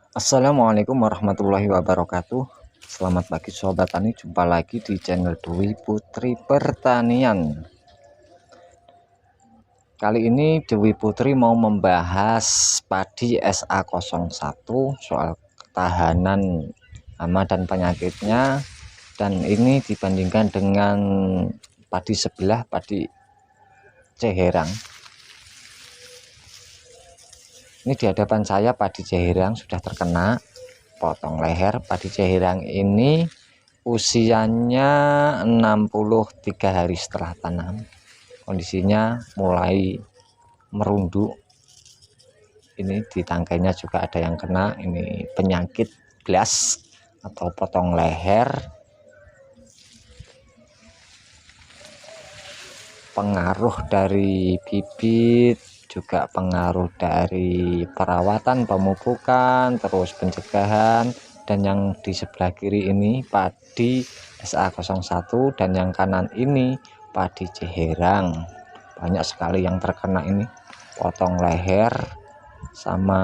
Assalamualaikum warahmatullahi wabarakatuh. Selamat pagi sobat tani, jumpa lagi di channel Dwi Putri Pertanian. Kali ini Dewi Putri mau membahas padi SA01 soal ketahanan hama dan penyakitnya, dan ini dibandingkan dengan padi sebelah, padi Ceherang. Ini di hadapan saya padi Ceherang sudah terkena potong leher. Padi Ceherang ini usianya 63 hari setelah tanam. Kondisinya mulai merunduk. Ini di tangkainya juga ada yang kena. Ini penyakit blast atau potong leher. Pengaruh dari bibit, juga pengaruh dari perawatan, pemupukan, terus pencegahan. Dan yang di sebelah kiri ini padi SA01, dan yang kanan ini padi Ceherang. Banyak sekali yang terkena ini, potong leher sama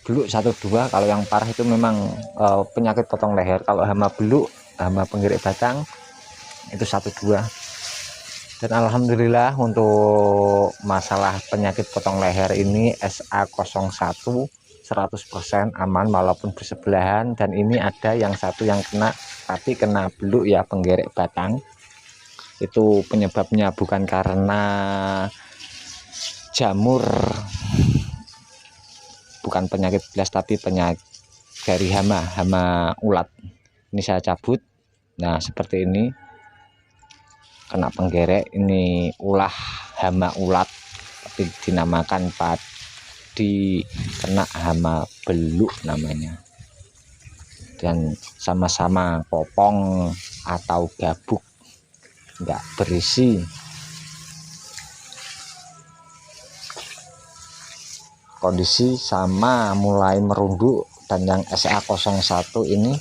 beluk 1-2. Kalau yang parah itu memang penyakit potong leher. Kalau hama beluk, hama penggerik batang itu 1-2. Dan alhamdulillah untuk masalah penyakit potong leher ini SA01 100% aman walaupun bersebelahan. Dan ini ada yang satu yang kena, tapi kena beluk ya, penggerek batang. Itu penyebabnya bukan karena jamur, bukan penyakit belas, tapi penyakit dari hama ulat. Ini saya cabut. Nah seperti ini, kena penggerek. Ini ulah hama ulat, tapi dinamakan padi kena hama beluk namanya. Dan sama-sama popong atau gabuk, enggak berisi. Kondisi sama, mulai merunduk. Dan yang SA01 ini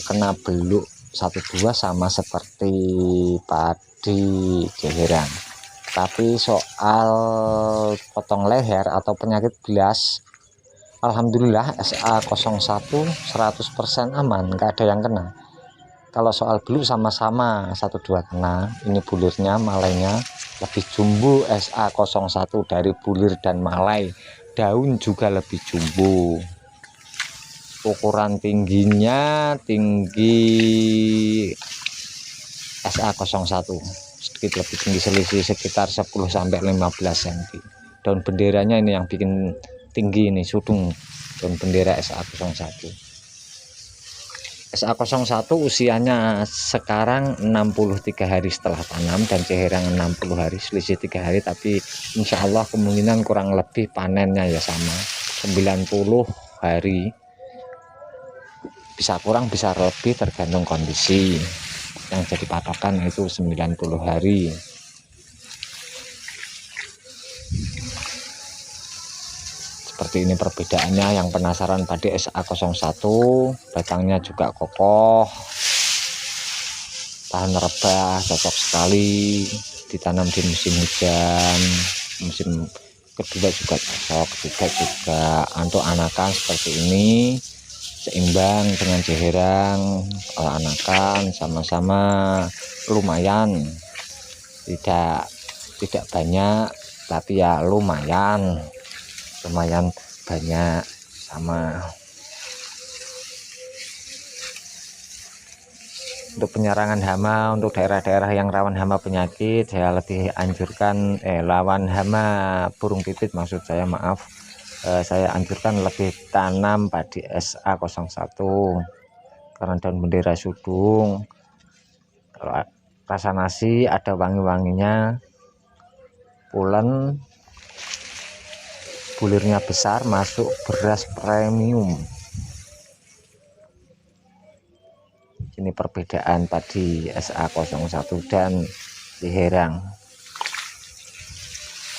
kena beluk 1-2 sama seperti padi Ceherang. Tapi soal potong leher atau penyakit belas, alhamdulillah SA01 100% aman, nggak ada yang kena. Kalau soal beluk sama-sama 1-2 kena. Ini bulirnya, malainya lebih jumbo SA01 dari bulir dan malai. Daun juga lebih jumbo. Ukuran tingginya tinggi SA01, sedikit lebih tinggi, selisih sekitar 10-15 cm. Daun benderanya ini yang bikin tinggi, ini sudung daun bendera SA01. SA01 usianya sekarang 63 hari setelah tanam, dan Ceherang 60 hari, selisih 3 hari. Tapi insya Allah kemungkinan kurang lebih panennya ya sama, 90 hari. Bisa kurang bisa lebih tergantung kondisi. Yang jadi patokan itu 90 hari. Seperti ini perbedaannya. Yang penasaran padi SA01, batangnya juga kokoh, tahan rebah, cocok sekali ditanam di musim hujan. Musim kedua juga cocok, juga untuk anakan seperti ini, seimbang dengan Ceherang. Kalau anakan sama-sama lumayan, tidak banyak, tapi ya lumayan banyak sama. Untuk penyerangan hama, untuk daerah-daerah yang rawan hama penyakit, saya lebih anjurkan lawan hama burung pipit, maksud saya, maaf. Saya anjurkan lebih tanam padi SA01 karena daun bendera sudung. Kalau rasa nasi ada wangi-wanginya, pulen, bulirnya besar, masuk beras premium. Ini perbedaan padi SA01 dan Ceherang.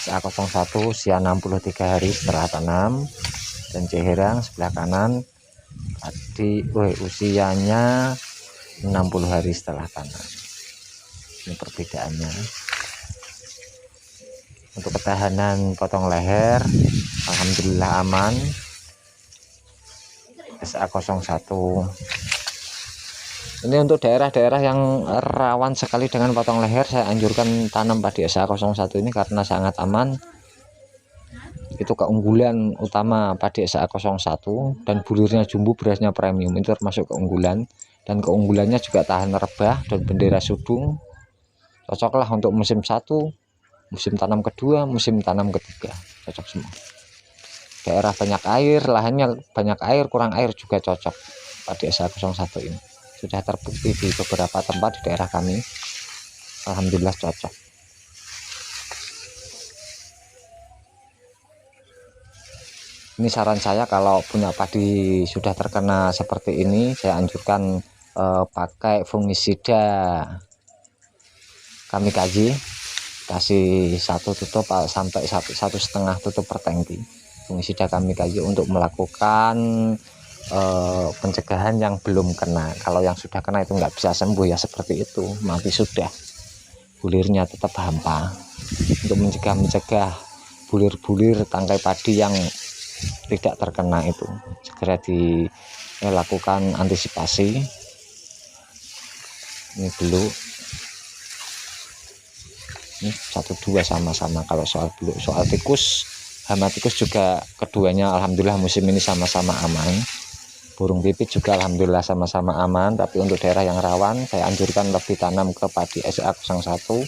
SA01 usia 63 hari setelah tanam, dan Ceherang sebelah kanan padi usianya 60 hari setelah tanam. Ini perbedaannya. Untuk ketahanan potong leher alhamdulillah aman. SA01. Ini untuk daerah-daerah yang rawan sekali dengan potong leher, saya anjurkan tanam padi SA01 ini karena sangat aman. Itu keunggulan utama padi SA01, dan bulirnya jumbo, berasnya premium, itu termasuk keunggulan. Dan keunggulannya juga tahan rebah dan bendera sudung. Cocoklah untuk musim 1, musim tanam kedua, musim tanam ketiga, cocok semua. Daerah banyak air, lahannya banyak air, kurang air juga cocok padi SA01 ini. Sudah terbukti di beberapa tempat di daerah kami, alhamdulillah cocok. Ini saran saya, kalau punya padi sudah terkena seperti ini, saya anjurkan pakai fungisida kami kaji, kasih 1 tutup sampai 1,5 tutup per tangki fungisida kami kaji untuk melakukan pencegahan yang belum kena. Kalau yang sudah kena itu nggak bisa sembuh ya, seperti itu, mati sudah, bulirnya tetap hampa. Untuk mencegah bulir-bulir tangkai padi yang tidak terkena itu, segera dilakukan antisipasi. Ini dulu, ini 1-2 sama-sama. Kalau soal tikus, hama tikus juga keduanya alhamdulillah musim ini sama-sama aman. Burung pipit juga alhamdulillah sama-sama aman. Tapi untuk daerah yang rawan, saya anjurkan lebih tanam ke padi SA01,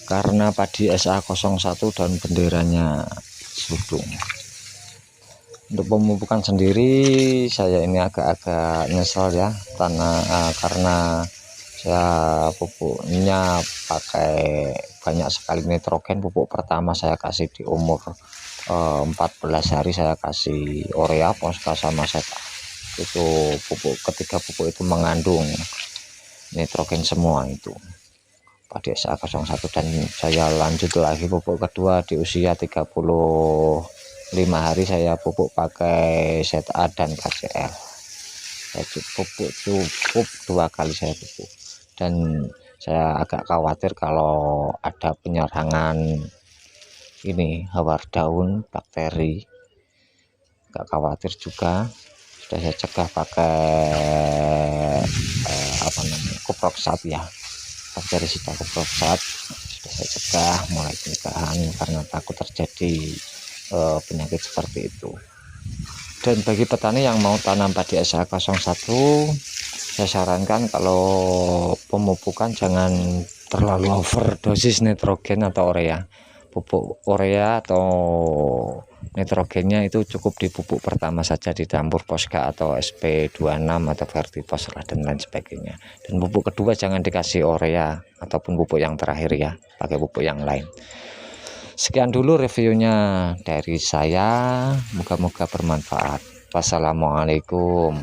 karena padi SA01 dan benderanya sudung. Untuk pemupukan sendiri, saya ini agak-agak nyesel ya, karena saya pupuknya pakai banyak sekali nitrogen. Pupuk pertama saya kasih di umur 14 hari, saya kasih urea, Posca sama Seta. Itu pupuk ketiga, pupuk itu mengandung nitrogen semua itu padi SA01. Dan saya lanjut lagi pupuk kedua di usia 35 hari, saya pupuk pakai Seta dan KCL. Saya cukup 2 kali saya pupuk. Dan saya agak khawatir kalau ada penyerangan ini hawar daun, bakteri, agak khawatir juga. Sudah saya cegah pakai kuproxat ya, bakterisida kuproxat sudah saya cegah mulai pencegahan, karena takut terjadi penyakit seperti itu. Dan bagi petani yang mau tanam padi SA01, saya sarankan kalau pemupukan jangan terlalu overdosis nitrogen atau urea. Pupuk urea atau nitrogennya itu cukup di pupuk pertama saja, dicampur Posca atau SP26 atau Vertifos dan lain sebagainya. Dan pupuk kedua jangan dikasih urea ataupun pupuk yang terakhir ya, pakai pupuk yang lain. Sekian dulu reviewnya dari saya, moga-moga bermanfaat. Wassalamualaikum.